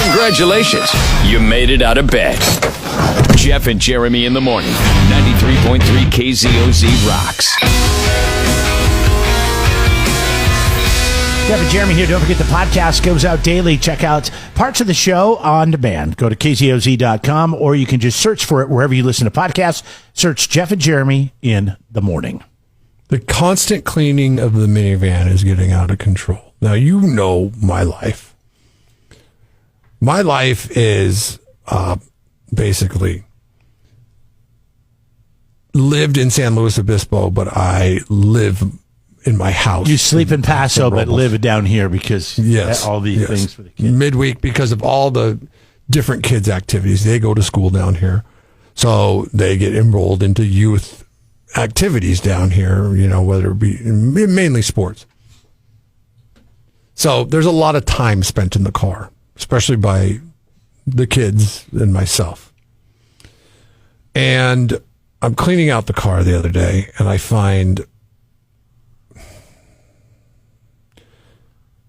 Congratulations, you made it out of bed. Jeff and Jeremy in the morning. 93.3 KZOZ rocks. Jeff and Jeremy here. Don't forget the podcast goes out daily. Check out parts of the show on demand. Go to KZOZ.com, or you can just search for it wherever you listen to podcasts. Search Jeff and Jeremy in the morning. The constant cleaning of the minivan is getting out of control. Now, you know my life. My life is basically lived in San Luis Obispo, but I live in my house. You sleep in Paso, but live down here because all these things for the kids. Midweek, because of all the different kids' activities. They go to school down here. So they get enrolled into youth activities down here, you know, whether it be mainly sports. So there's a lot of time spent in the car, especially by the kids and myself. And I'm cleaning out the car the other day, and I find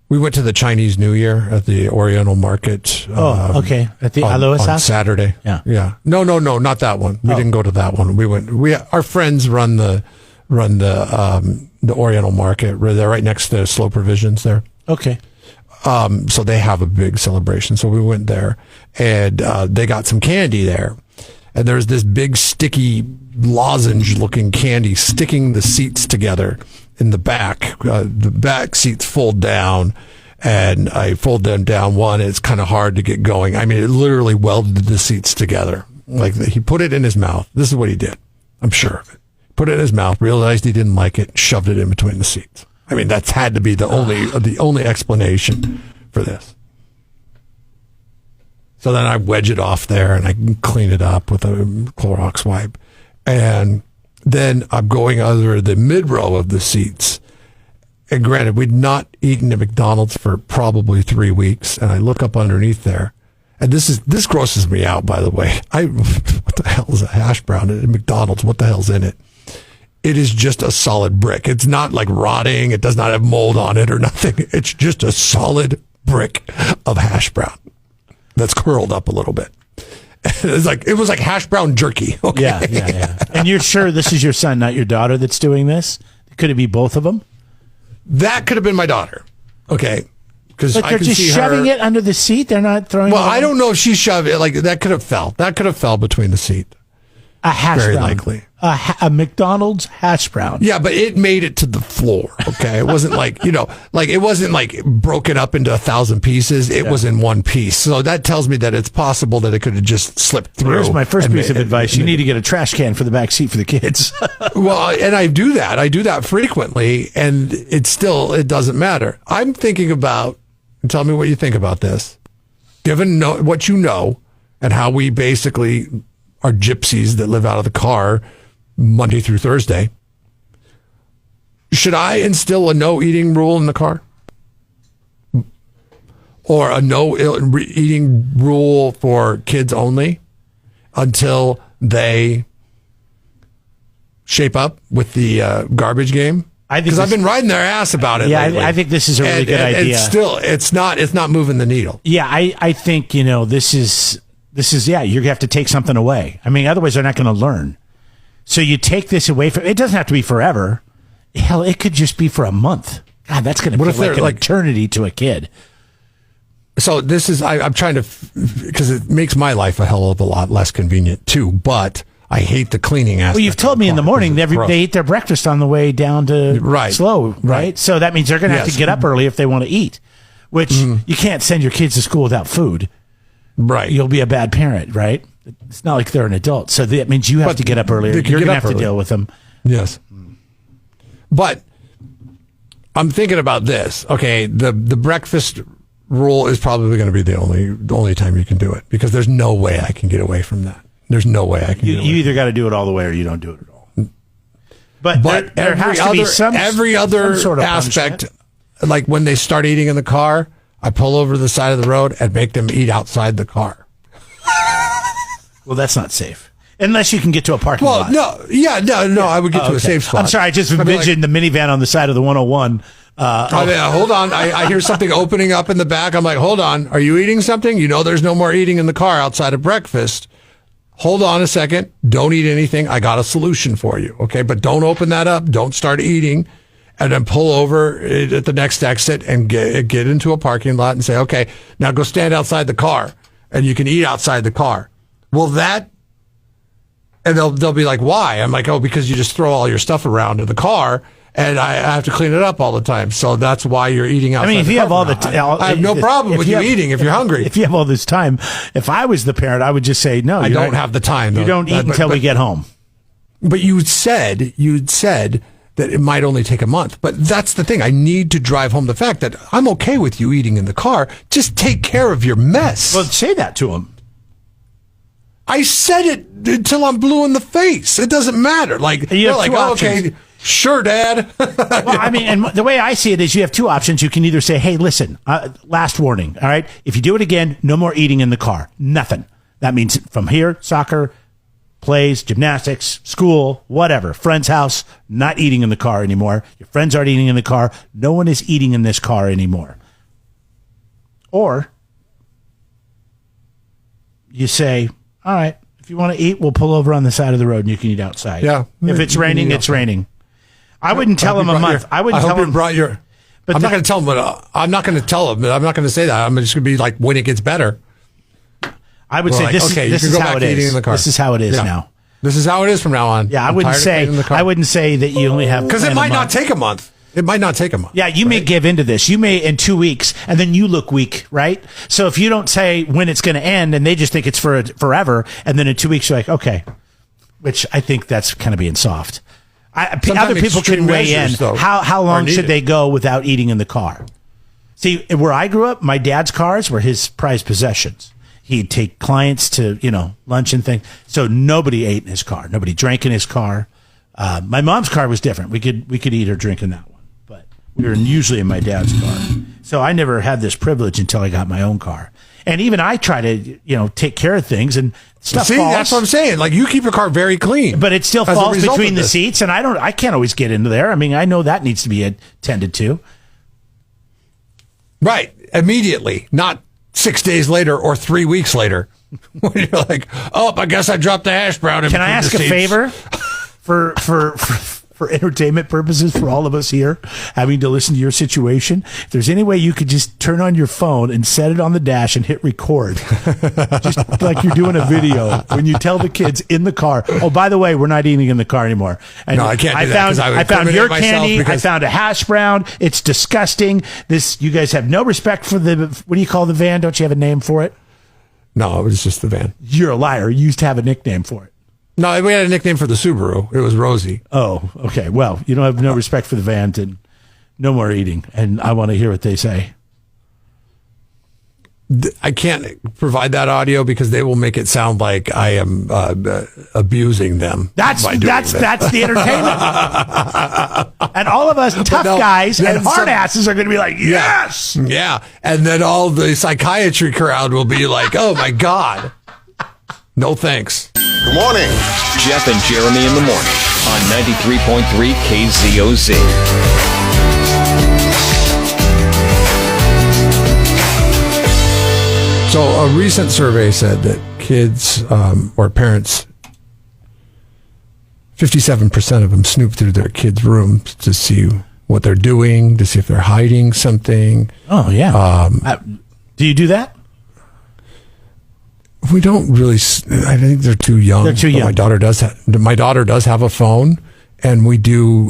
we went to the Chinese New Year at the Oriental Market. Okay. At the Alois on house? Saturday. Yeah. No, not that one. We didn't go to that one. Our friends run the Oriental Market. They're right next to Slow Provisions there. Okay. So they have a big celebration. So we went there, and they got some candy there. And there's this big sticky lozenge-looking candy sticking the seats together in the back. The back seats fold down, and I fold them down one, and it's kind of hard to get going. I mean, it literally welded the seats together. Like, he put it in his mouth. This is what he did. I'm sure of it. Put it in his mouth, realized he didn't like it, shoved it in between the seats. I mean, that's had to be the only explanation for this. So then I wedge it off there, and I clean it up with a Clorox wipe. And then I'm going under the mid-row of the seats. And granted, we'd not eaten at McDonald's for probably 3 weeks. And I look up underneath there. And this grosses me out, by the way. What the hell is a hash brown at McDonald's? What the hell's in it? It is just a solid brick. It's not like rotting. It does not have mold on it or nothing. It's just a solid brick of hash brown that's curled up a little bit. It was like hash brown jerky. Okay? Yeah. And you're sure this is your son, not your daughter, that's doing this? Could it be both of them? That could have been my daughter. Okay. Because they're just shoving it under the seat. They're not throwing. Well, I don't know if she shoved it. Like, that could have fell. That could have fell between the seat. A hash brown. Very likely. A McDonald's hash brown. Yeah, but it made it to the floor. Okay, it wasn't like, it wasn't like broken up into 1,000 pieces. It was in one piece. So that tells me that it's possible that it could have just slipped through. Here's my first piece of advice: you need to get a trash can for the back seat for the kids. Well, and I do that. I do that frequently, and it doesn't matter. I'm thinking about. And tell me what you think about this. Given what you know, and how we basically are gypsies that live out of the car Monday through Thursday, should I instill a no eating rule in the car? Or a no eating rule for kids only until they shape up with the garbage game? Because I've been riding their ass about it lately. I think this is a really good idea. It's not moving the needle. Yeah, I think, this is you have to take something away. I mean, otherwise they're not going to learn. So you take this away from, it doesn't have to be forever. Hell, it could just be for a month. God, that's going to be like an eternity to a kid. So this is, I'm trying to, because it makes my life a hell of a lot less convenient too, but I hate the cleaning aspect. Well, you've told me in the morning they eat their breakfast on the way down to Slow, right? So that means they're going to have to get up early if they want to eat, which you can't send your kids to school without food. Right. You'll be a bad parent, right? It's not like they're an adult. So that means you have to get up earlier. You're going to have to deal with them. Yes. But I'm thinking about this. Okay, the breakfast rule is probably going to be the only time you can do it, because there's no way I can get away from that. There's no way I can. You either got to do it all the way or you don't do it at all. But there has to be every other sort of aspect, punishment. Like when they start eating in the car, I pull over to the side of the road and make them eat outside the car. Well, that's not safe. Unless you can get to a parking lot. No, I would get to a safe spot. I'm sorry, I just envisioned the minivan on the side of the 101 Hold on. I hear something opening up in the back. I'm like, hold on. Are you eating something? You know there's no more eating in the car outside of breakfast. Hold on a second. Don't eat anything. I got a solution for you. Okay, but don't open that up. Don't start eating. And then pull over at the next exit and get into a parking lot and say, okay, now go stand outside the car and you can eat outside the car. Well, and they'll be like, why? I'm like, oh, because you just throw all your stuff around in the car and I have to clean it up all the time. So that's why you're eating outside. I mean, if you have all I have no problem with you eating if you're hungry. If you have all this time, if I was the parent, I would just say, no, I don't have the time. You don't eat until we get home. But you'd said that it might only take a month. But that's the thing. I need to drive home the fact that I'm okay with you eating in the car. Just take care of your mess. Well, say that to him. I said it until I'm blue in the face. It doesn't matter. Like, you're like, oh, okay, sure, Dad. Well, I mean, and the way I see it is you have two options. You can either say, hey, listen, last warning, all right? If you do it again, no more eating in the car. Nothing. That means from here, soccer, plays, gymnastics, school, whatever, friend's house, not eating in the car anymore. Your friends aren't eating in the car. No one is eating in this car anymore. Or you say, all right, if you want to eat, we'll pull over on the side of the road and you can eat outside. Yeah. If it's raining, it's raining. I wouldn't tell him a month. I wouldn't tell him. I'm not going to tell him. I'm not going to tell him. I'm not going to say that. I'm just going to be like, when it gets better. I would say this is how it is. This is how it is now. This is how it is from now on. Yeah, I wouldn't say that you only have because it might not take a month. It might not take a month. Yeah, you may give into this. You may in 2 weeks, and then you look weak, right? So if you don't say when it's going to end, and they just think it's for forever, and then in 2 weeks you're like, okay, which I think that's kind of being soft. Other people can weigh in. How long should they go without eating in the car? See, where I grew up, my dad's cars were his prized possessions. He'd take clients to, lunch and things. So nobody ate in his car. Nobody drank in his car. My mom's car was different. We could eat or drink in that one, but we were usually in my dad's car. So I never had this privilege until I got my own car. And even I try to, take care of things and stuff. See, that's what I'm saying. Like you keep your car very clean, but it still falls between the seats, and I can't always get into there. I mean, I know that needs to be attended to. Right, immediately, not 6 days later or 3 weeks later, when you're like, oh, I guess I dropped the hash brown. Can I ask a favor for entertainment purposes for all of us here having to listen to your situation? If there's any way you could just turn on your phone and set it on the dash and hit record, just like you're doing a video when you tell the kids in the car, oh, by the way, we're not eating in the car anymore. And no, I can't do that. I found your candy. I found a hash brown. It's disgusting. You guys have no respect for what do you call the van? Don't you have a name for it? No, it was just the van. You're a liar. You used to have a nickname for it. No, we had a nickname for the Subaru. It was Rosie. Oh, okay. Well, you don't have no respect for the van, and no more eating. And I want to hear what they say. I can't provide that audio because they will make it sound like I am abusing them. That's the entertainment. And all of us tough guys and hard asses are going to be like, yes. Yeah. And then all the psychiatry crowd will be like, oh my God. No thanks. Good morning. Jeff and Jeremy in the morning on 93.3 KZOZ. So a recent survey said that kids or parents, 57% of them snoop through their kids' rooms to see what they're doing, to see if they're hiding something. Oh, yeah. Do you do that? We don't really. I think they're too young. They're too young. My daughter does have a phone, and we do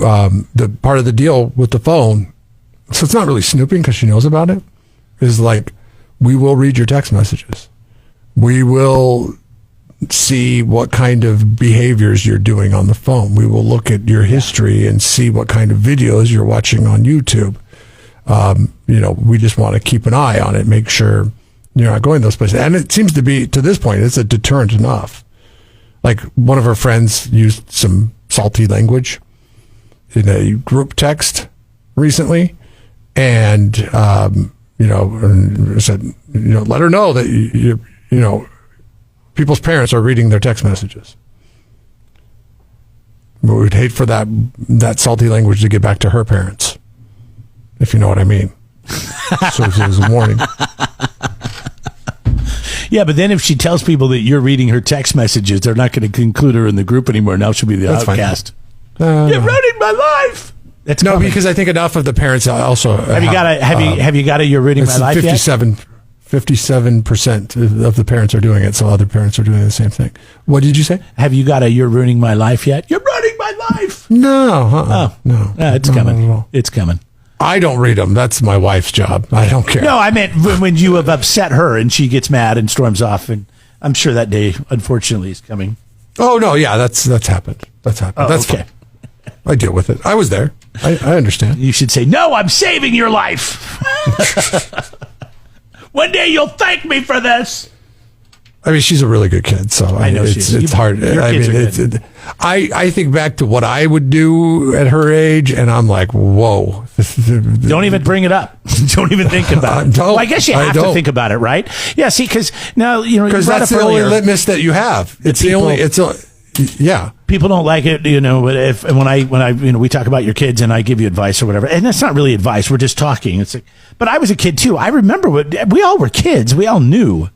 the part of the deal with the phone. So it's not really snooping because she knows about it. Is like we will read your text messages. We will see what kind of behaviors you're doing on the phone. We will look at your history and see what kind of videos you're watching on YouTube. We just want to keep an eye on it, make sure you're not going those places. And it seems to be, to this point, it's a deterrent enough. Like one of her friends used some salty language in a group text recently. And, said, let her know that, people's parents are reading their text messages. But we'd hate for that salty language to get back to her parents. if you know what I mean. So it was a warning. Yeah, but then if she tells people that you're reading her text messages, they're not going to include her in the group anymore. Now she'll be the outcast. You're ruining my life. That's no, coming. because I think enough of the parents also have you got a you're ruining my life 57% of the parents are doing it, so other parents are doing the same thing. What did you say? Have you got a you're ruining my life yet? You're ruining my life. No, no. It's coming. It's coming. I don't read them. That's my wife's job. I don't care. No, I meant when you have upset her and she gets mad and storms off, and I'm sure that day, unfortunately, is coming. Oh, no, yeah, that's happened. That's happened. Oh, that's okay. Fine. I deal with it. I was there. I understand. You should say, no, I'm saving your life. One day you'll thank me for this. I mean, she's a really good kid, so I know it's hard. I mean, I think back to what I would do at her age, and I'm like, whoa. Don't even bring it up. Don't even think about it. Well, I guess you have to think about it, right? Yeah, see, because now, because that's the only litmus that you have. It's the only, yeah. People don't like it, but when I we talk about your kids and I give you advice or whatever, and that's not really advice. We're just talking. It's like, but I was a kid too. I remember we all were kids. We all knew.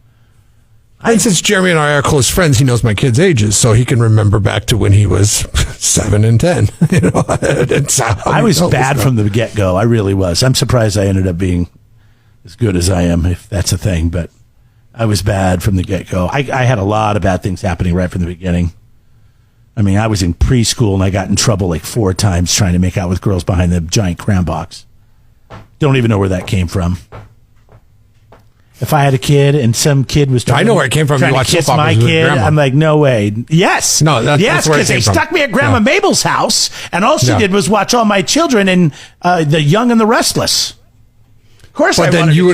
And since Jeremy and I are close friends, he knows my kids' ages, so he can remember back to when he was 7 and 10. I was bad from the get-go. I really was. I'm surprised I ended up being as good as I am, if that's a thing. But I was bad from the get-go. I had a lot of bad things happening right from the beginning. I mean, I was in preschool, and I got in trouble like 4 times trying to make out with girls behind the giant cram box. Don't even know where that came from. If I had a kid and some kid was trying, I know where it came from. Trying to kiss my kid, I'm like, no way. Yes, no, that's where it came from. Because they stuck me at Grandma Mabel's house, and all she did was watch all my children and The Young and the Restless. Of course, but then you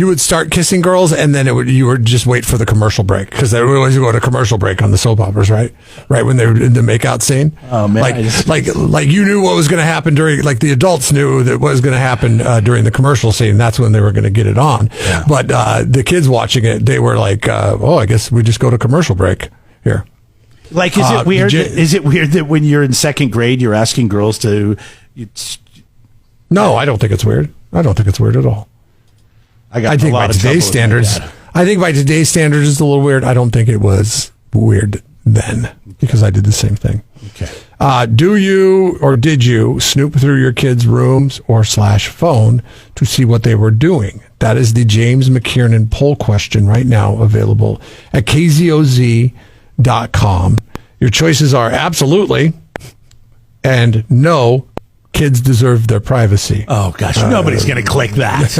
would start kissing girls, and then you would just wait for the commercial break, because they would always go to commercial break on the soap operas, right when they were in the makeout scene. Oh man, like you knew what was going to happen during, like the adults knew that what was going to happen during the commercial scene. That's when they were going to get it on. Yeah. But the kids watching it, they were like, "Oh, I guess we just go to commercial break here." Like, is it weird? Is it weird that when you're in 2nd grade, you're asking girls to? No, I don't think it's weird. I don't think it's weird at all. I think by today's standards, it's a little weird. I don't think it was weird then, because I did the same thing. Okay. Do you or did you snoop through your kids' rooms or /phone to see what they were doing? That is the James McKiernan poll question right now, available at kzoz.com. Your choices are absolutely and no. Kids deserve their privacy. Oh, gosh. Nobody's going to click that.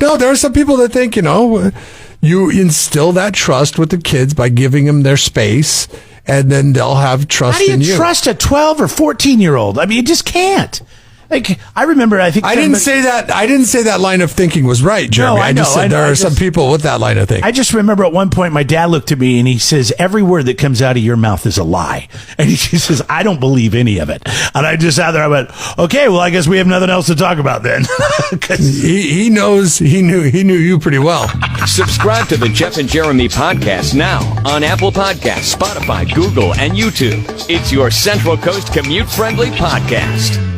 No, there are some people that think, you instill that trust with the kids by giving them their space, and then they'll have trust in you. How do you trust a 12 or 14-year-old? I mean, you just can't. Like, I remember, I didn't say that line of thinking was right, Jeremy. No, I know. I just said there are some people with that line of thinking. I just remember at one point my dad looked at me and he says, every word that comes out of your mouth is a lie. And he says, I don't believe any of it. And I just sat there, I went, okay, well, I guess we have nothing else to talk about then. he knew you pretty well. Subscribe to the Jeff and Jeremy podcast now on Apple Podcasts, Spotify, Google, and YouTube. It's your Central Coast commute-friendly podcast.